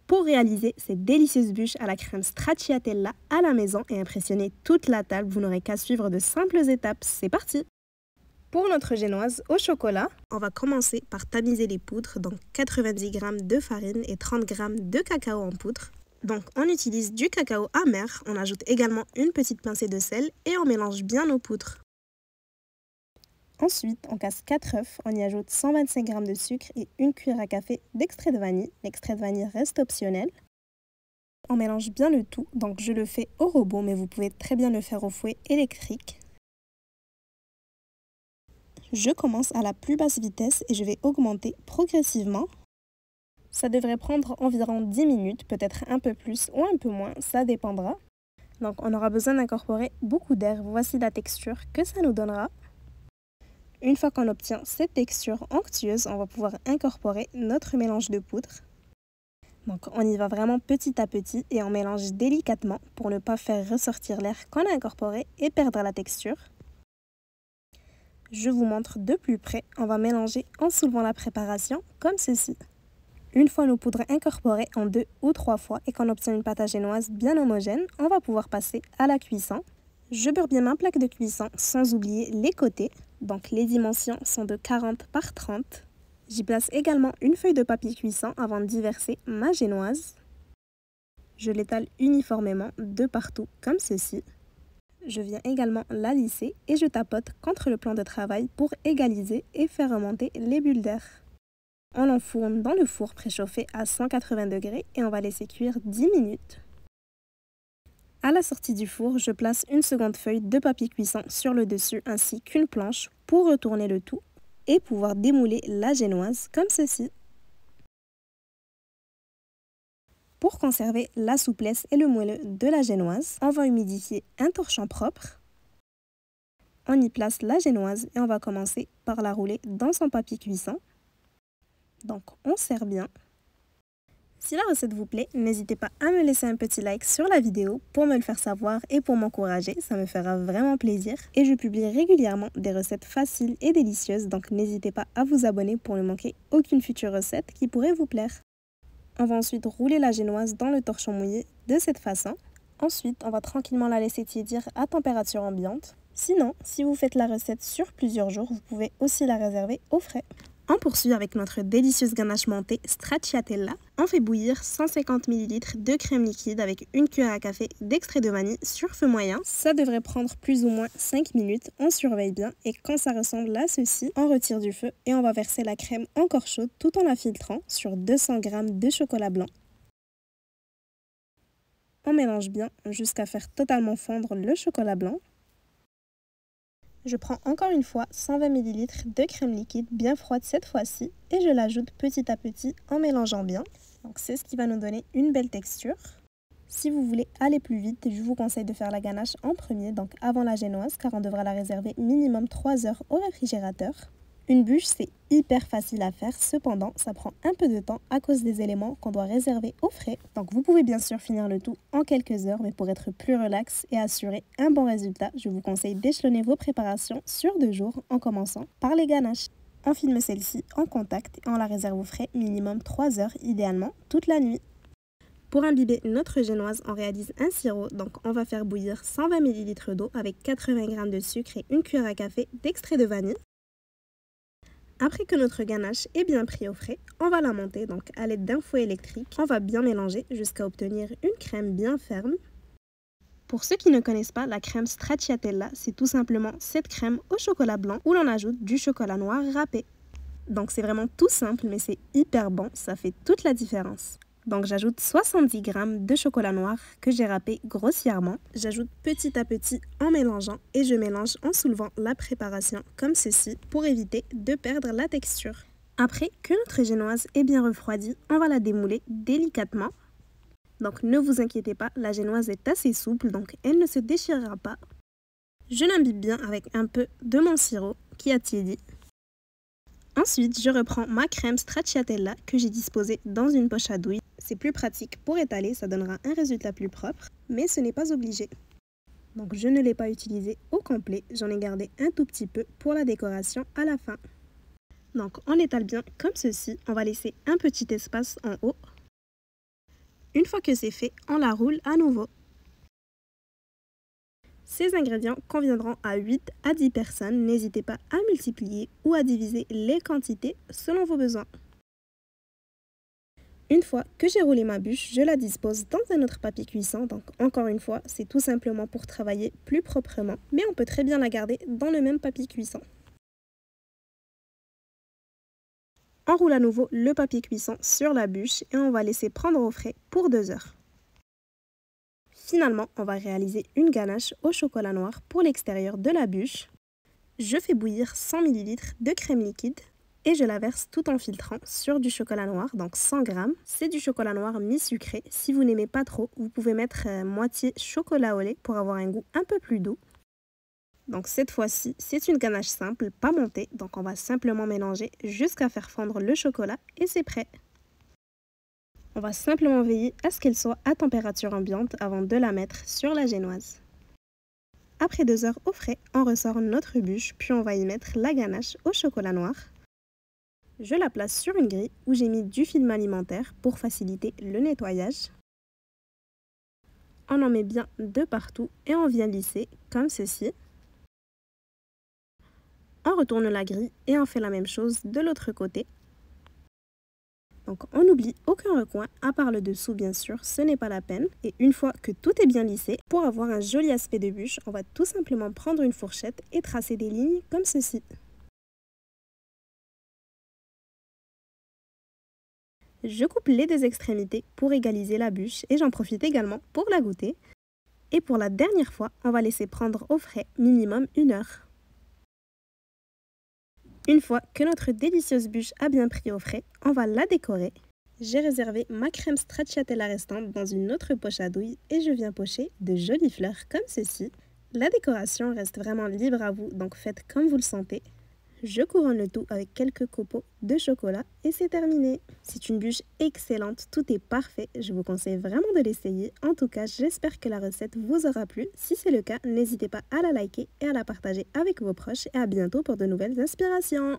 pour réaliser cette délicieuse bûche à la crème stracciatella à la maison et impressionner toute la table. Vous n'aurez qu'à suivre de simples étapes. C'est parti! Pour notre génoise au chocolat, on va commencer par tamiser les poudres, donc 90 g de farine et 30 g de cacao en poudre. Donc on utilise du cacao amer, on ajoute également une petite pincée de sel et on mélange bien nos poudres. Ensuite, on casse 4 œufs, on y ajoute 125 g de sucre et une cuillère à café d'extrait de vanille. L'extrait de vanille reste optionnel. On mélange bien le tout, donc je le fais au robot, mais vous pouvez très bien le faire au fouet électrique. Je commence à la plus basse vitesse et je vais augmenter progressivement. Ça devrait prendre environ 10 minutes, peut-être un peu plus ou un peu moins, ça dépendra. Donc on aura besoin d'incorporer beaucoup d'air. Voici la texture que ça nous donnera. Une fois qu'on obtient cette texture onctueuse, on va pouvoir incorporer notre mélange de poudre. Donc on y va vraiment petit à petit et on mélange délicatement pour ne pas faire ressortir l'air qu'on a incorporé et perdre la texture. Je vous montre de plus près, on va mélanger en soulevant la préparation comme ceci. Une fois nos poudres incorporées en 2 ou 3 fois et qu'on obtient une pâte à génoise bien homogène, on va pouvoir passer à la cuisson. Je beurre bien ma plaque de cuisson sans oublier les côtés. Donc les dimensions sont de 40 par 30. J'y place également une feuille de papier cuisson avant d'y verser ma génoise. Je l'étale uniformément de partout comme ceci. Je viens également la lisser et je tapote contre le plan de travail pour égaliser et faire remonter les bulles d'air. On l'enfourne dans le four préchauffé à 180 degrés et on va laisser cuire 10 minutes. À la sortie du four, je place une seconde feuille de papier cuisson sur le dessus ainsi qu'une planche pour retourner le tout et pouvoir démouler la génoise comme ceci. Pour conserver la souplesse et le moelleux de la génoise, on va humidifier un torchon propre. On y place la génoise et on va commencer par la rouler dans son papier cuisson. Donc on serre bien. Si la recette vous plaît, n'hésitez pas à me laisser un petit like sur la vidéo pour me le faire savoir et pour m'encourager, ça me fera vraiment plaisir. Et je publie régulièrement des recettes faciles et délicieuses, donc n'hésitez pas à vous abonner pour ne manquer aucune future recette qui pourrait vous plaire. On va ensuite rouler la génoise dans le torchon mouillé de cette façon. Ensuite, on va tranquillement la laisser tiédir à température ambiante. Sinon, si vous faites la recette sur plusieurs jours, vous pouvez aussi la réserver au frais. On poursuit avec notre délicieuse ganache montée stracciatella. On fait bouillir 150 ml de crème liquide avec une cuillère à café d'extrait de vanille sur feu moyen. Ça devrait prendre plus ou moins 5 minutes. On surveille bien et quand ça ressemble à ceci, on retire du feu et on va verser la crème encore chaude tout en la filtrant sur 200 g de chocolat blanc. On mélange bien jusqu'à faire totalement fondre le chocolat blanc. Je prends encore une fois 120 ml de crème liquide bien froide cette fois-ci et je l'ajoute petit à petit en mélangeant bien. Donc c'est ce qui va nous donner une belle texture. Si vous voulez aller plus vite, je vous conseille de faire la ganache en premier, donc avant la génoise, car on devra la réserver minimum 3 heures au réfrigérateur. Une bûche, c'est hyper facile à faire, cependant, ça prend un peu de temps à cause des éléments qu'on doit réserver au frais. Donc vous pouvez bien sûr finir le tout en quelques heures, mais pour être plus relax et assurer un bon résultat, je vous conseille d'échelonner vos préparations sur 2 jours en commençant par les ganaches. On filme celle-ci en contact et on la réserve au frais minimum 3 heures, idéalement toute la nuit. Pour imbiber notre génoise, on réalise un sirop, donc on va faire bouillir 120 ml d'eau avec 80 g de sucre et une cuillère à café d'extrait de vanille. Après que notre ganache est bien pris au frais, on va la monter donc à l'aide d'un fouet électrique. On va bien mélanger jusqu'à obtenir une crème bien ferme. Pour ceux qui ne connaissent pas, la crème stracciatella, c'est tout simplement cette crème au chocolat blanc où l'on ajoute du chocolat noir râpé. Donc c'est vraiment tout simple mais c'est hyper bon, ça fait toute la différence. Donc j'ajoute 70 g de chocolat noir que j'ai râpé grossièrement. J'ajoute petit à petit en mélangeant et je mélange en soulevant la préparation comme ceci pour éviter de perdre la texture. Après que notre génoise est bien refroidie, on va la démouler délicatement. Donc ne vous inquiétez pas, la génoise est assez souple donc elle ne se déchirera pas. Je l'imbibe bien avec un peu de mon sirop qui a tiédi. Ensuite, je reprends ma crème stracciatella que j'ai disposée dans une poche à douille. C'est plus pratique pour étaler, ça donnera un résultat plus propre, mais ce n'est pas obligé. Donc je ne l'ai pas utilisé au complet, j'en ai gardé un tout petit peu pour la décoration à la fin. Donc on étale bien comme ceci, on va laisser un petit espace en haut. Une fois que c'est fait, on la roule à nouveau. Ces ingrédients conviendront à 8 à 10 personnes. N'hésitez pas à multiplier ou à diviser les quantités selon vos besoins. Une fois que j'ai roulé ma bûche, je la dispose dans un autre papier cuisson. Donc encore une fois, c'est tout simplement pour travailler plus proprement. Mais on peut très bien la garder dans le même papier cuisson. On roule à nouveau le papier cuisson sur la bûche et on va laisser prendre au frais pour 2 heures. Finalement, on va réaliser une ganache au chocolat noir pour l'extérieur de la bûche. Je fais bouillir 100 ml de crème liquide et je la verse tout en filtrant sur du chocolat noir, donc 100 g. C'est du chocolat noir mi-sucré. Si vous n'aimez pas trop, vous pouvez mettre moitié chocolat au lait pour avoir un goût un peu plus doux. Donc cette fois-ci, c'est une ganache simple, pas montée, donc on va simplement mélanger jusqu'à faire fondre le chocolat et c'est prêt. On va simplement veiller à ce qu'elle soit à température ambiante avant de la mettre sur la génoise. Après 2 heures au frais, on ressort notre bûche, puis on va y mettre la ganache au chocolat noir. Je la place sur une grille où j'ai mis du film alimentaire pour faciliter le nettoyage. On en met bien de partout et on vient lisser comme ceci. On retourne la grille et on fait la même chose de l'autre côté. Donc on n'oublie aucun recoin à part le dessous bien sûr, ce n'est pas la peine. Et une fois que tout est bien lissé, pour avoir un joli aspect de bûche, on va tout simplement prendre une fourchette et tracer des lignes comme ceci. Je coupe les 2 extrémités pour égaliser la bûche et j'en profite également pour la goûter. Et pour la dernière fois, on va laisser prendre au frais minimum 1 heure. Une fois que notre délicieuse bûche a bien pris au frais, on va la décorer. J'ai réservé ma crème stracciatella restante dans une autre poche à douille et je viens pocher de jolies fleurs comme ceci. La décoration reste vraiment libre à vous, donc faites comme vous le sentez. Je couronne le tout avec quelques copeaux de chocolat et c'est terminé. C'est une bûche excellente, tout est parfait. Je vous conseille vraiment de l'essayer. En tout cas, j'espère que la recette vous aura plu. Si c'est le cas, n'hésitez pas à la liker et à la partager avec vos proches. Et à bientôt pour de nouvelles inspirations.